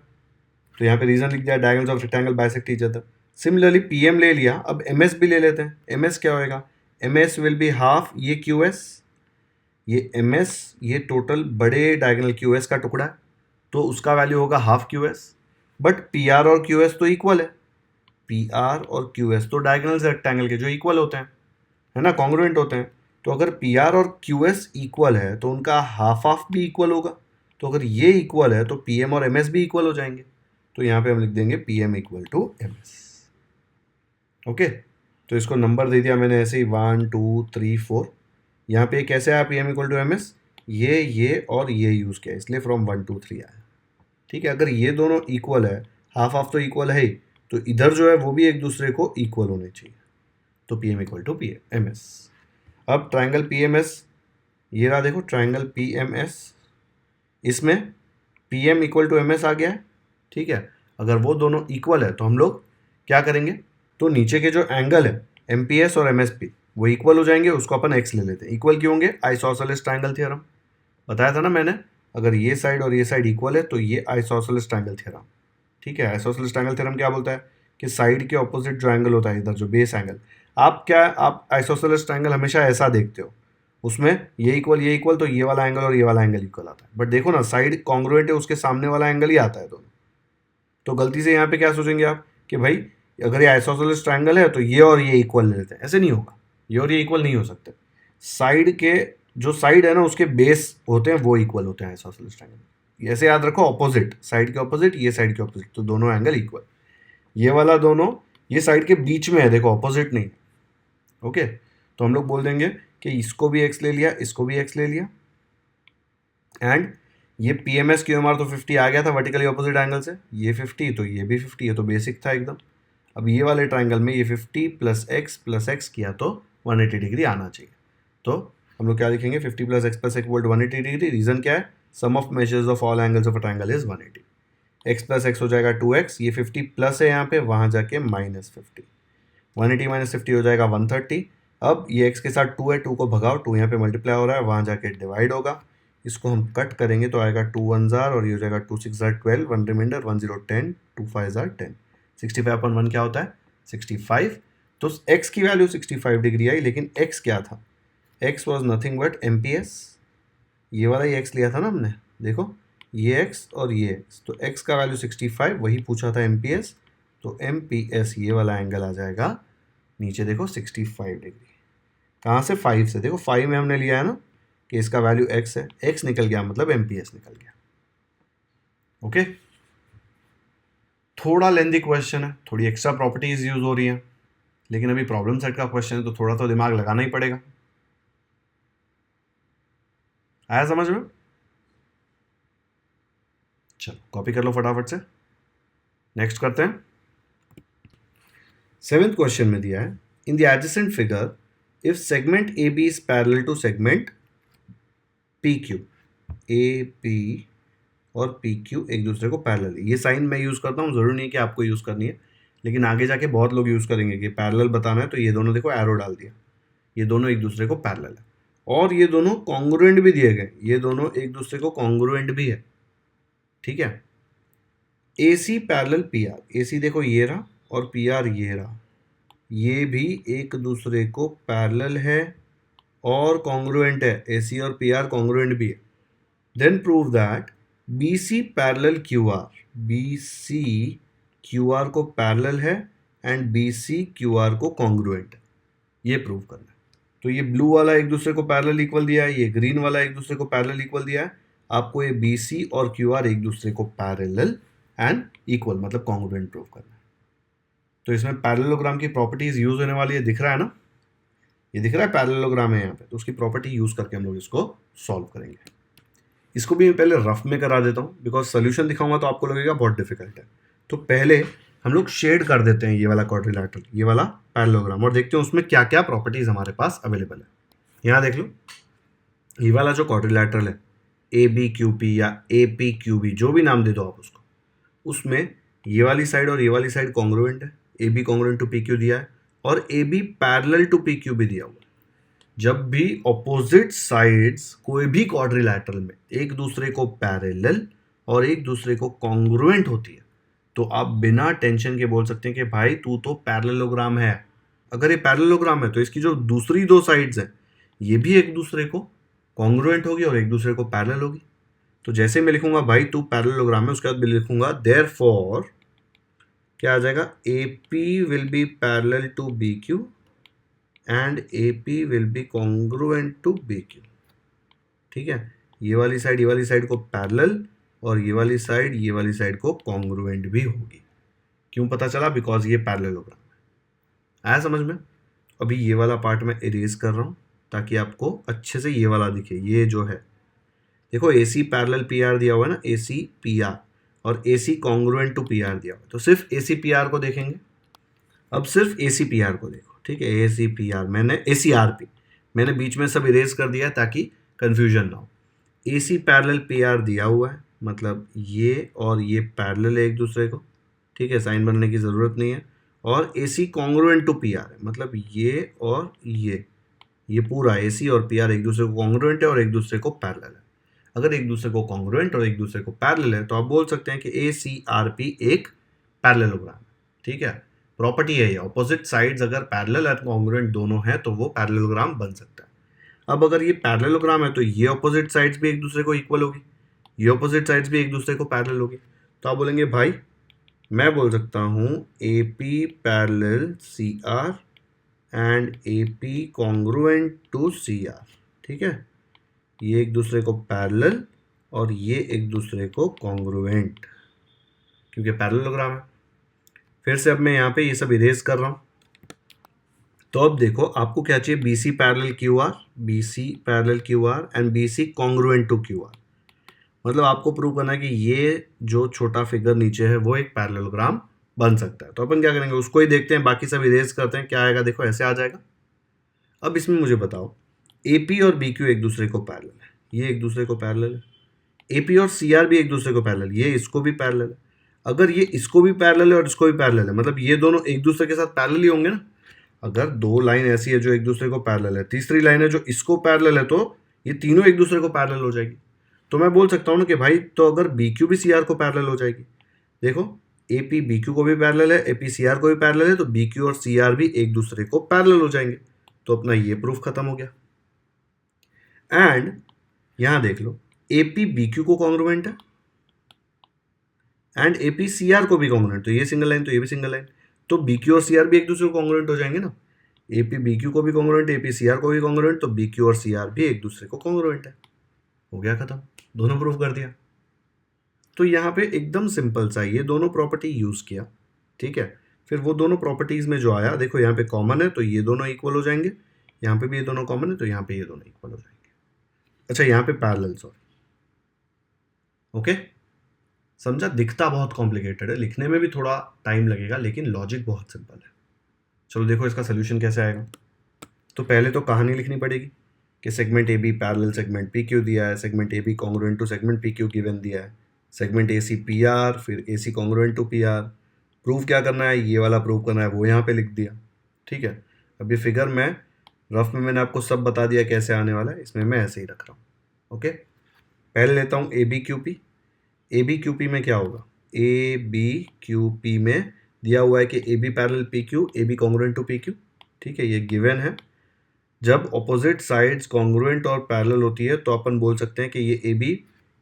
तो यहाँ पे रीजन लिख दिया diagonals of rectangle bisect each other. Similarly P M ले लिया, अब एम एस भी ले लेते हैं। एम एस क्या होएगा, M S will be half ये क्यू एस, ये एम एस ये टोटल बड़े डायगोनल क्यू एस का टुकड़ा है तो उसका वैल्यू होगा half Q S, but P R और क्यू एस तो इक्वल है, पी आर और क्यू एस तो डायगोनल्स रेक्टेंगल के जो इक्वल होते हैं, है ना, कॉन्ग्रुएंट होते हैं। तो अगर पी आर और क्यू एस इक्वल है तो उनका हाफ हाफ भी इक्वल होगा, तो अगर ये इक्वल है तो पी एम और एम एस भी इक्वल हो जाएंगे, तो यहाँ पे हम लिख देंगे P M equal to M S, okay. तो इसको नंबर दे दिया मैंने ऐसे ही 1 2 3 4, यहाँ पे कैसे आया P M equal to M S, ये और ये यूज़ किया इसलिए फ्रॉम 1 2 3 आया, ठीक है। अगर ये दोनों इक्वल है, हाफ हाफ तो इक्वल है ही, तो इधर जो है वो भी एक दूसरे को इक्वल होने चाहिए, तो P M equal to P M S. अब ट्राइंगल पी एम एस ये रहा, देखो ट्राइंगल पी एम एस, इसमें P M equal to M S आ गया है, ठीक है। अगर वो दोनों इक्वल है तो हम लोग क्या करेंगे, तो नीचे के जो एंगल है एम पी एस और एम एस पी वो इक्वल हो जाएंगे, उसको अपन एक्स ले लेते हैं। इक्वल क्यों होंगे, आइसोसेलेस ट्राइंगल थ्योरम बताया था ना मैंने, अगर ये साइड और ये साइड इक्वल है तो ये आइसोसेलेस ट्राइंगल थ्योरम, ठीक है। आइसोसेलेस ट्राइंगल थ्योरम क्या बोलता है कि साइड के ऑपोजिट जो एंगल होता है इधर जो बेस एंगल, आप आइसोसेलेस ट्राइंगल हमेशा ऐसा देखते हो, उसमें ये इक्वल तो ये वाला एंगल और ये वाला एंगल इक्वल आता है, बट देखो ना साइड कॉन्ग्रुएंट है उसके सामने वाला एंगल ही आता है दोनों, तो गलती से यहाँ पे क्या सोचेंगे आप कि भाई अगर ये आइसोसेलेस ट्राइंगल है तो ये और ये इक्वल ले लेते हैं, ऐसे नहीं होगा, ये और ये इक्वल नहीं हो सकते। साइड के जो साइड है ना उसके बेस होते हैं वो इक्वल होते हैं आइसोसेलेस ट्राइंगल, ऐसे याद रखो, ऑपोजिट साइड के ऑपोजिट ये साइड के ऑपोजिट, तो दोनों एंगल इक्वल, ये वाला दोनों ये साइड के बीच में है, देखो ऑपोजिट नहीं, ओके। तो हम लोग बोल देंगे कि इसको भी एक्स ले लिया, इसको भी एक्स ले लिया, एंड ये P M S Q M R तो 50 आ गया था वर्टिकली ऑपोजिट एंगल से, ये 50 तो ये भी 50 है, तो बेसिक था एकदम। अब ये वाले ट्राइंगल में ये 50 प्लस एक्स किया तो 180 डिग्री आना चाहिए, तो हम लोग क्या लिखेंगे 50 plus X equal to 180 degree. Reason क्या है, sum of measures of all angles of a triangle is 180, X plus X हो जाएगा 2x, ये 50 प्लस है यहाँ पे, वहाँ जाके -50, 180 माइनस 50 हो जाएगा 130। अब ये x के साथ 2 है, 2 को भगाओ, 2 यहाँ पे मल्टीप्लाई हो रहा है, वहाँ जाके डिवाइड होगा, इसको हम कट करेंगे तो आएगा 2 1 जार और ये हो जाएगा 2 6 जार 12, 1 रिमाइंडर 1 0 10, 2 5 जार 10, 65/1 क्या होता है 65। तो x की वैल्यू 65 डिग्री आई, लेकिन x क्या था, x was nothing but M P S, ये वाला ही x लिया था ना हमने, देखो ये x और ये x, तो x का वैल्यू 65 वही पूछा था एम पी एस, तो एम पी एस ये वाला एंगल आ जाएगा नीचे देखो 65 डिग्री, कहाँ से 5 से, देखो 5 में हमने लिया है ना कि इसका वैल्यू x है, x निकल गया मतलब एम पी एस निकल गया, ओके। थोड़ा लेंदी क्वेश्चन है, थोड़ी एक्स्ट्रा प्रॉपर्टीज यूज हो रही हैं, लेकिन अभी प्रॉब्लम सेट का क्वेश्चन है तो थोड़ा तो दिमाग लगाना ही पड़ेगा। आया समझ में? चलो कॉपी कर लो फटाफट से, नेक्स्ट करते हैं। 7th क्वेश्चन में दिया है in the adjacent figure if segment A B is parallel to segment P Q, A B और पी क्यू एक दूसरे को पैरेलल है, ये साइन मैं यूज़ करता हूँ, ज़रूरी नहीं है कि आपको यूज़ करनी है, लेकिन आगे जाके बहुत लोग यूज़ करेंगे कि पैरेलल बताना है, तो ये दोनों देखो एरो डाल दिया, ये दोनों एक दूसरे को पैरेलल है और ये दोनों कॉन्ग्रुएंट भी दिए गए, ये दोनों एक दूसरे को कॉन्ग्रुएंट भी है, ठीक है। ए सी पैरेलल पी आर, ए सी देखो ये रहा और पी आर ये रहा, ये भी एक दूसरे को पैरेलल है और कॉन्ग्रुएंट है, ए सी और पी आर कॉन्ग्रुएंट भी है। Then prove that B C parallel Q R, B C Q R को पैरेलल है and B C Q R को कॉन्ग्रुएंट है, ये प्रूव करना है। तो ये ब्लू वाला एक दूसरे को पैरेलल इक्वल दिया है, ये ग्रीन वाला एक दूसरे को पैरेलल इक्वल दिया है, आपको ये बी सी और क्यू आर एक दूसरे को पैरेलल एंड इक्वल मतलब कॉन्ग्रुएंट प्रूव करना है। तो इसमें पैरेललोग्राम की प्रॉपर्टीज यूज होने वाली है, दिख रहा है ना, ये दिख रहा है पैरेललोग्राम है यहाँ पे, तो उसकी प्रॉपर्टी यूज करके हम लोग इसको सॉल्व करेंगे। इसको भी मैं पहले रफ में करा देता हूँ, बिकॉज सोल्यूशन दिखाऊंगा तो आपको लगेगा बहुत डिफिकल्ट है। तो पहले हम लोग शेड कर देते हैं ये वाला क्वाड्रिलैटरल, ये वाला पैरेललोग्राम, और देखते हैं उसमें क्या क्या प्रॉपर्टीज हमारे पास अवेलेबल है। यहाँ देख लो, ये वाला जो क्वाड्रिलैटरल है ए बी क्यू पी या ए पी क्यू बी, जो भी नाम दे दो आप उसको, उसमें ये वाली साइड और ये वाली साइड कॉन्ग्रुएंट है, A B congruent to P Q दिया है और A B parallel to P Q भी दिया हुआ है। जब भी ऑपोजिट साइड्स कोई भी क्वाड्रिलैटरल में एक दूसरे को पैरेलल और एक दूसरे को कॉन्ग्रुएंट होती है, तो आप बिना टेंशन के बोल सकते हैं कि भाई तू तो पैरेललोग्राम है। अगर ये पैरेललोग्राम है तो इसकी जो दूसरी दो साइड्स हैं ये भी एक दूसरे को कॉन्ग्रुएंट होगी और एक दूसरे को पैरेलल होगी। तो जैसे मैं लिखूंगा भाई तू पैरेललोग्राम है, उसके बाद मैं लिखूंगा देयरफॉर क्या आ जाएगा, A P will be parallel to B Q and A P will be congruent to B Q. ठीक है, ये वाली साइड को पैरेलल और ये वाली साइड को कॉन्ग्रुएंट भी होगी। क्यों पता चला? बिकॉज ये पैरेललोग्राम है। आया समझ में? अभी ये वाला पार्ट मैं इरेज कर रहा हूँ ताकि आपको अच्छे से ये वाला दिखे। ये जो है देखो, A C parallel P R दिया हुआ है ना, ए सी पी आर, और A C congruent to P R दिया हुआ है। तो सिर्फ ए सी पी आर को देखेंगे। अब सिर्फ ए सी पी आर को देखो, ठीक है, ए सी पी आर, मैंने ए सी आर पी मैंने बीच में सब इरेज कर दिया ताकि कन्फ्यूजन ना हो। ए सी पैरेलल पी आर दिया हुआ है, मतलब ये और ये पैरेलल है एक दूसरे को, ठीक है, साइन बनने की ज़रूरत नहीं है। और A C congruent to P R है, मतलब ये और ये पूरा ए सी और पी आर एक दूसरे को कॉन्ग्रुएंट है और एक दूसरे को पैरेलल है। अगर एक दूसरे को कॉन्ग्रुएंट और एक दूसरे को पैरेलल है तो आप बोल सकते हैं कि ए सी आर पी एक पैरेललोग्राम है। ठीक है, प्रॉपर्टी है ये, ऑपोजिट साइड्स अगर पैरेलल और कॉन्ग्रुएंट दोनों हैं तो वो पैरेललोग्राम बन सकता है। अब अगर ये पैरेललोग्राम है तो ये ऑपोजिट साइड्स भी एक दूसरे को इक्वल होगी, ये ऑपोजिट साइड्स भी एक दूसरे को पैरेलल होगी। तो आप बोलेंगे भाई, मैं बोल सकता हूँ A P parallel C R and A P congruent to C R. ठीक है, ये एक दूसरे को पैरेलल और ये एक दूसरे को कॉन्ग्रुएंट, क्योंकि पैरेललोग्राम है। फिर से अब मैं यहाँ पे ये सब इरेज कर रहा हूँ। तो अब देखो आपको क्या चाहिए, B C parallel Q R, B C parallel Q R and B C congruent to Q R. मतलब आपको प्रूव करना है कि ये जो छोटा फिगर नीचे है वो एक पैरेललोग्राम बन सकता है। तो अपन क्या करेंगे, उसको ही देखते हैं, बाकी सब इरेज करते हैं। क्या आएगा देखो, ऐसे आ जाएगा। अब इसमें मुझे बताओ, ए पी और बी क्यू एक दूसरे को पैरेलल है, ये एक दूसरे को पैरेलल है। ए पी और सी आर भी एक दूसरे को पैरेलल, ये इसको भी पैरेलल है। अगर ये इसको भी पैरेलल है और इसको भी पैरेलल है, मतलब ये दोनों एक दूसरे के साथ पैरेलल ही होंगे ना। अगर दो लाइन ऐसी है जो एक दूसरे को पैरेलल है, तीसरी लाइन है जो इसको पैरेलल है, तो ये तीनों एक दूसरे को पैरेलल हो जाएगी। तो मैं बोल सकता हूँ ना कि भाई तो अगर बी क्यू भी सी आर को पैरेलल हो जाएगी। देखो, ए पी बी क्यू को भी पैरेलल है, ए पी सी आर को भी पैरेलल है, तो बी क्यू और सी आर भी एक दूसरे को पैरेलल हो जाएंगे। तो अपना ये प्रूफ खत्म हो गया। एंड यहां देख लो, ए पी बी क्यू को कॉन्ग्रुएंट है and A P C R को भी कॉन्ग्रुएंट, तो ये सिंगल लाइन तो ये भी सिंगल लाइन, तो बी क्यू और सी आर भी एक दूसरे को कॉन्ग्रुएंट हो जाएंगे ना। ए पी बी क्यू को भी congruent, A P C R को भी कॉन्ग्रुएंट, तो बी क्यू और सी आर भी एक दूसरे को कॉन्ग्रुएंट है। हो गया खत्म, दोनों प्रूफ कर दिया। तो यहाँ पे एकदम सिंपल सा ये दोनों प्रॉपर्टी यूज किया, ठीक है। फिर वो दोनों प्रॉपर्टीज में जो आया, देखो यहाँ पे कॉमन है तो ये दोनों इक्वल हो जाएंगे, यहाँ पे भी ये दोनों कॉमन है तो यहाँ पे ये दोनों इक्वल हो जाएंगे। अच्छा, यहाँ पे पैरेलल, सॉरी, ओके। समझा? दिखता बहुत कॉम्प्लिकेटेड है, लिखने में भी थोड़ा टाइम लगेगा, लेकिन लॉजिक बहुत सिंपल है। चलो देखो इसका सोल्यूशन कैसे आएगा। तो पहले तो कहानी लिखनी पड़ेगी कि segment A B parallel segment P Q दिया है, segment A B congruent to segment P Q given दिया है, segment A C P R, फिर A C congruent to P R. Proof क्या करना है, ये वाला प्रूफ करना है, वो यहाँ पे लिख दिया, ठीक है। अब ये फिगर मैं रफ में मैंने आपको सब बता दिया कैसे आने वाला है, इसमें मैं ऐसे ही रख रहा हूँ, ओके। पहले लेता हूँ A B Q P. A B Q P में क्या होगा, ए बी क्यू पी में दिया हुआ है कि A B parallel P Q, A B congruent to P Q, ठीक है, ये गिवन है। जब ऑपोजिट साइड्स कॉन्ग्रुएंट और पैरेलल होती है तो अपन बोल सकते हैं कि ये ए बी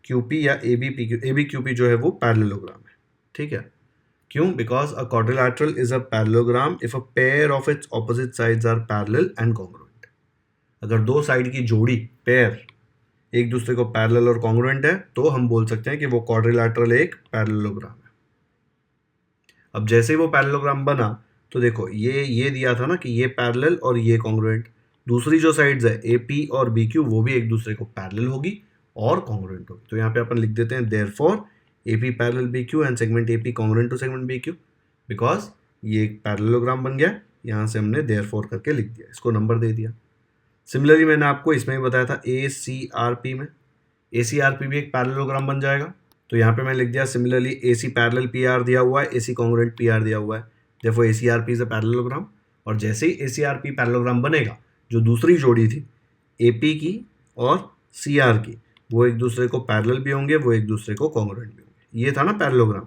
क्यू पी या A B P Q, A B Q P जो है वो पैरेललोग्राम है, ठीक है। क्यों? Because a quadrilateral is a parallelogram if a pair of its opposite sides are parallel and congruent. अगर दो साइड की जोड़ी, पेयर, एक दूसरे को पैरेलल और कॉन्ग्रुएंट है तो हम बोल सकते हैं कि वो क्वाड्रिलैटरल एक पैरेललोग्राम है। अब जैसे ही वो पैरेललोग्राम बना तो देखो ये दिया था ना कि ये पैरेलल और ये कॉन्ग्रुएंट, दूसरी जो साइड्स है ए पी और बी क्यू वो भी एक दूसरे को पैरेलल होगी और कॉन्ग्रुएंट होगी। तो यहाँ पे अपन लिख देते हैं therefore AP parallel BQ and segment AP congruent to segment BQ, because ये एक पैरेललोग्राम बन गया। यहाँ से हमने देयरफॉर करके लिख दिया, इसको नंबर दे दिया। सिमिलरली मैंने आपको इसमें भी बताया था ACRP में, ACRP भी एक पैरेललोग्राम बन जाएगा। तो यहाँ पे मैं लिख दिया सिमिलरली AC पैरेलल PR दिया हुआ है, AC कॉन्ग्रुएंट PR दिया हुआ है, therefore ACRP is a parallelogram. और जैसे ही ACRP पैरेललोग्राम बनेगा, जो दूसरी जोड़ी थी AP की और CR की, वो एक दूसरे को पैरेलल भी होंगे, वो एक दूसरे को कॉन्ग्रुएंट भी होंगे। ये था ना पैरेललोग्राम।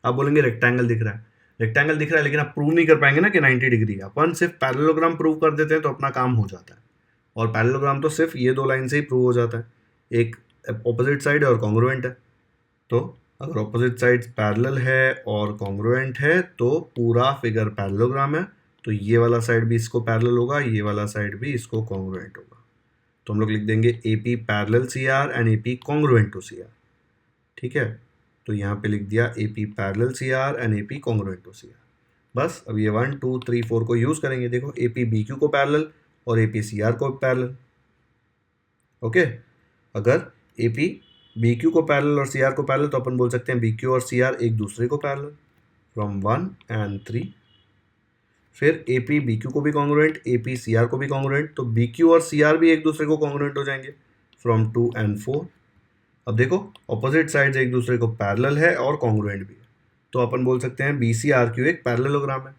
आप बोलेंगे रेक्टेंगल दिख रहा है, रेक्टेंगल दिख रहा है, लेकिन आप प्रूव नहीं कर पाएंगे ना कि 90 डिग्री। अपन सिर्फ पैरेललोग्राम प्रूव कर देते हैं तो अपना काम हो जाता है। और पैरेललोग्राम तो सिर्फ ये 2 लाइन से ही प्रूव हो जाता है, एक ऑपोजिट साइड है और कॉन्ग्रुएंट है। तो अगर ऑपोजिट साइड पैरेलल है और कॉन्ग्रुएंट है तो पूरा फिगर पैरेललोग्राम है। तो ये वाला साइड भी इसको पैरेलल होगा, ये वाला साइड भी इसको कॉन्ग्रुएंट होगा। तो हम लोग लिख देंगे AP parallel CR and AP congruent to CR। ठीक है, तो यहाँ पे लिख दिया AP parallel CR and AP congruent to CR। बस अब ये 1 2 3 4 को यूज़ करेंगे। देखो AP BQ को पैरेलल और AP CR को पैरेलल। ओके, अगर AP BQ को पैरेलल और CR को पैरेलल तो अपन बोल सकते हैं BQ और CR एक दूसरे को पैरेलल फ्रॉम 1 and 3। फिर AP BQ को भी कॉन्ग्रुएंट, AP CR को भी कॉन्ग्रुएंट, तो BQ और CR भी एक दूसरे को कॉन्ग्रुएंट हो जाएंगे फ्रॉम 2 and 4। अब देखो ऑपोजिट साइड्स एक दूसरे को पैरेलल है और कॉन्ग्रुएंट भी है, तो अपन बोल सकते हैं BCRQ एक पैरेललोग्राम है।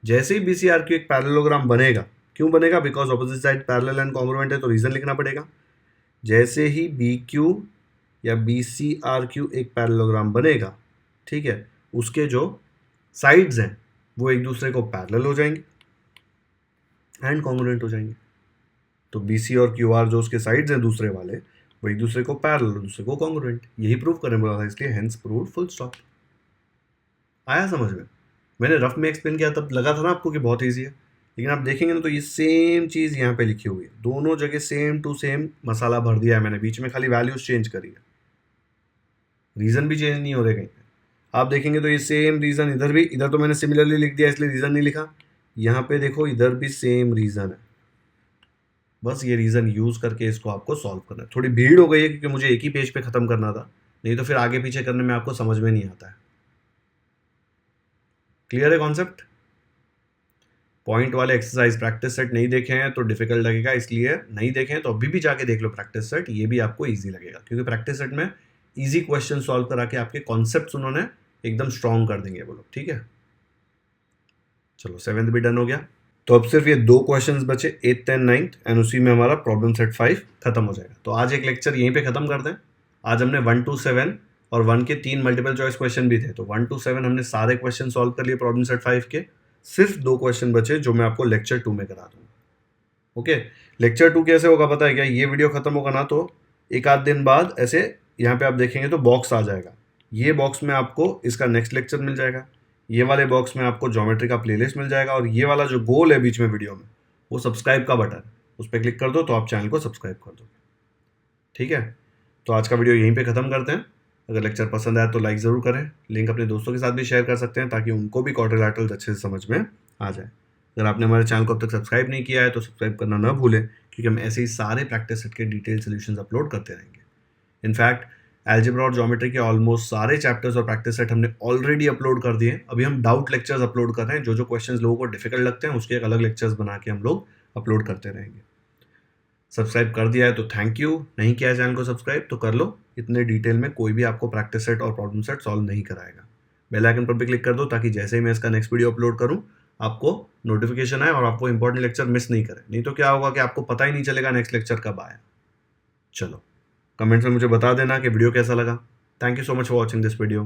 जैसे ही BCRQ एक पैरेललोग्राम बनेगा, क्यों बनेगा? Because opposite side parallel and congruent है, तो रीजन लिखना पड़ेगा। जैसे ही BQ या BCRQ एक पैरेललोग्राम बनेगा, ठीक है, उसके जो साइड्स हैं वो एक दूसरे को पैरेलल हो जाएंगे एंड कॉन्ग्रुएंट हो जाएंगे। तो BC और QR जो उसके साइड्स हैं दूसरे वाले, वो एक दूसरे को पैरेलल और दूसरे को कॉन्ग्रुएंट। यही प्रूव करने बोला था, इसलिए हेंस प्रूव्ड, फुल स्टॉप। आया समझ में? मैंने रफ में एक्सप्लेन किया तब लगा था ना आपको कि बहुत ईजी है, लेकिन आप देखेंगे ना तो ये सेम चीज़ यहाँ पे लिखी हुई है, दोनों जगह सेम टू सेम मसाला भर दिया है मैंने, बीच में खाली वैल्यूज चेंज करी है, रीज़न भी चेंज नहीं हो रहे कहीं। आप देखेंगे तो ये सेम रीज़न इधर भी, इधर तो मैंने सिमिलरली लिख दिया इसलिए रीज़न नहीं लिखा, यहाँ पे देखो इधर भी सेम रीज़न है। बस ये रीज़न यूज़ करके इसको आपको सॉल्व करना है। थोड़ी भीड़ हो गई है क्योंकि मुझे एक ही पेज पे ख़त्म करना था, नहीं तो फिर आगे पीछे करने में आपको समझ में नहीं आता है। क्लियर है कॉन्सेप्ट? पॉइंट वाले एक्सरसाइज प्रैक्टिस सेट नहीं देखे हैं तो डिफिकल्ट लगेगा, इसलिए नहीं देखें तो अभी भी जाके देख लो प्रैक्टिस सेट, ये भी आपको ईजी लगेगा क्योंकि प्रैक्टिस सेट में ईजी क्वेश्चन सॉल्व करा के आपके कॉन्सेप्ट्स उन्होंने एकदम स्ट्रॉन्ग कर देंगे वो लोग। ठीक है, चलो 7th भी डन हो गया। तो अब सिर्फ ये 2 क्वेश्चंस बचे, 8th एंड 9th, एंड उसी में हमारा प्रॉब्लम सेट 5 खत्म हो जाएगा। तो आज एक लेक्चर यहीं पे खत्म करते हैं। आज हमने 1 to 7 और 1 के 3 मल्टीपल चॉइस क्वेश्चन भी थे, तो 1 to 7 हमने सारे क्वेश्चन सॉल्व कर लिए प्रॉब्लम सेट 5 के। सिर्फ 2 क्वेश्चन बचे जो मैं आपको लेक्चर 2 में करा दूंगा। ओके, लेक्चर 2 कैसे होगा पता है क्या? ये वीडियो खत्म होगा ना तो एक आध दिन बाद ऐसे यहाँ पे आप देखेंगे तो बॉक्स आ जाएगा, ये बॉक्स में आपको इसका नेक्स्ट लेक्चर मिल जाएगा, ये वाले बॉक्स में आपको ज्योमेट्री का प्लेलिस्ट मिल जाएगा, और ये वाला जो गोल है बीच में वीडियो में वो सब्सक्राइब का बटन है, उस पर क्लिक कर दो तो आप चैनल को सब्सक्राइब कर दो। ठीक है, तो आज का वीडियो यहीं पे ख़त्म करते हैं। अगर लेक्चर पसंद आया तो लाइक ज़रूर करें, लिंक अपने दोस्तों के साथ भी शेयर कर सकते हैं ताकि उनको भी क्वाड्रिलैटरल्स अच्छे से समझ में आ जाए। अगर आपने हमारे चैनल को अब तक सब्सक्राइब नहीं किया है तो सब्सक्राइब करना ना भूलें, क्योंकि हम ऐसे ही सारे प्रैक्टिस सेट के डिटेल सोल्यूशंस अपलोड करते रहेंगे। इनफैक्ट अलजेब्रा और ज्योमेट्री के ऑलमोस्ट सारे चैप्टर्स और प्रैक्टिस सेट हमने ऑलरेडी अपलोड कर दिए हैं। अभी हम डाउट लेक्चर्स अपलोड कर रहे हैं, जो जो क्वेश्चंस लोगों को डिफिकल्ट लगते हैं उसके एक अलग लेक्चर्स बना के हम लोग अपलोड करते रहेंगे। सब्सक्राइब कर दिया है तो थैंक यू, नहीं किया है चैनल को सब्सक्राइब तो कर लो। इतने डिटेल में कोई भी आपको प्रैक्टिस सेट और प्रॉब्लम सेट सॉल्व नहीं कराएगा। बेल आइकन पर भी क्लिक कर दो ताकि जैसे ही मैं इसका नेक्स्ट वीडियो अपलोड करूं आपको नोटिफिकेशन आए और आपको इंपॉर्टेंट लेक्चर मिस नहीं करें। नहीं तो क्या होगा कि आपको पता ही नहीं चलेगा नेक्स्ट लेक्चर कब आया। चलो कमेंट्स में मुझे बता देना कि वीडियो कैसा लगा। Thank you so much for watching this video.